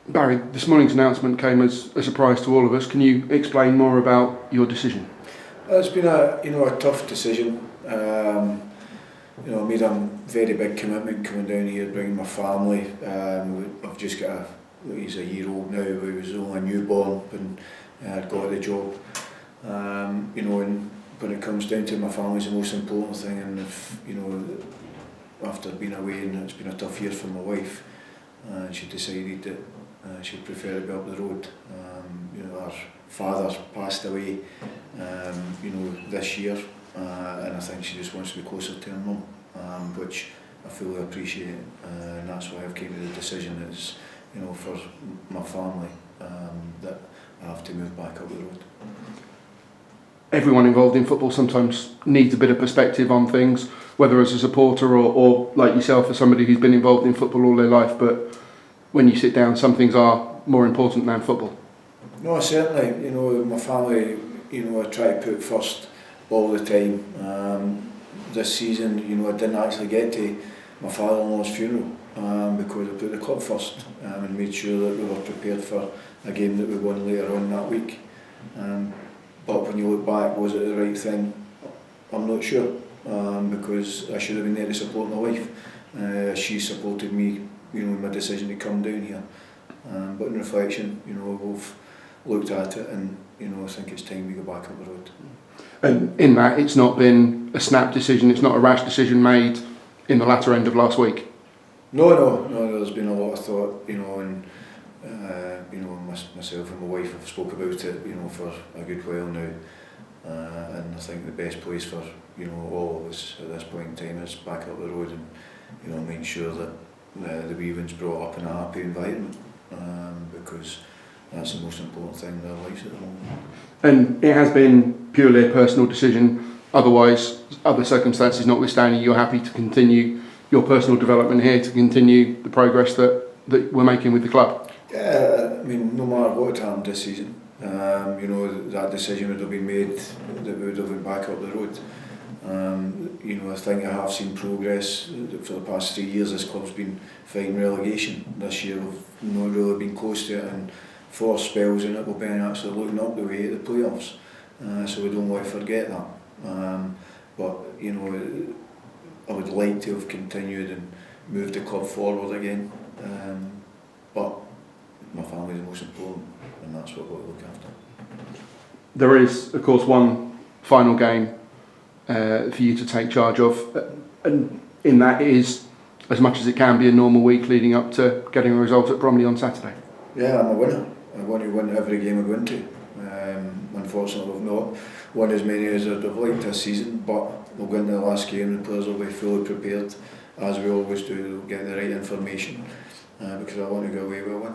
Barry, this morning's announcement came as a surprise to all of us. Can you explain more about your decision? It's been a tough decision. I made a very big commitment coming down here, bringing my family. I've just got he's a year old now. He was only a newborn when I got the job. And when it comes down to my family's the most important thing. And if after being away, and it's been a tough year for my wife, she decided that she'd prefer to be up the road. Our father passed away, this year, and I think she just wants to be closer to her mum, which I fully appreciate, and that's why I've came to the decision that it's, for my family, that I have to move back up the road. Everyone involved in football sometimes needs a bit of perspective on things, whether as a supporter or like yourself, as somebody who's been involved in football all their life, but when you sit down, some things are more important than football. No, certainly, my family, I try to put first all the time. This season, I didn't actually get to my father-in-law's funeral because I put the club first and made sure that we were prepared for a game that we won later on that week. But when you look back, was it the right thing? I'm not sure, because I should have been there to support my wife. She supported me, in my decision to come down here. But in reflection, we've looked at it, and I think it's time we go back up the road. And in that, it's not been a snap decision. It's not a rash decision made in the latter end of last week. No. There's been a lot of thought, and myself and my wife have spoke about it, for a good while now. And I think the best place for all of us at this point in time is back up the road, and making sure that the wee one's brought up in a happy environment, because that's the most important thing in their lives at the moment. And it has been purely a personal decision. Otherwise, other circumstances notwithstanding, you're happy to continue your personal development here, to continue the progress that we're making with the club. Yeah, no matter what had happened this season, that decision would have been made that we would have been back up the road. I think I have seen progress for the past 3 years. This club's been fighting relegation. This year we've not really been close to it, and 4 spells in it we've been actually looking up the way at the playoffs. So we don't want to forget that. But I would like to have continued and moved the club forward again. But my family is the most important, and that's what we'll look after. There is, of course, one final game for you to take charge of, and in that it is, as much as it can be, a normal week leading up to getting a result at Bromley on Saturday. Yeah, I'm a winner. I want to win every game I go into. Unfortunately, we've not won as many as I'd have liked this season, but we'll go into the last game and the players will be fully prepared, as we always do. We'll get the right information, because I want to go away with a win.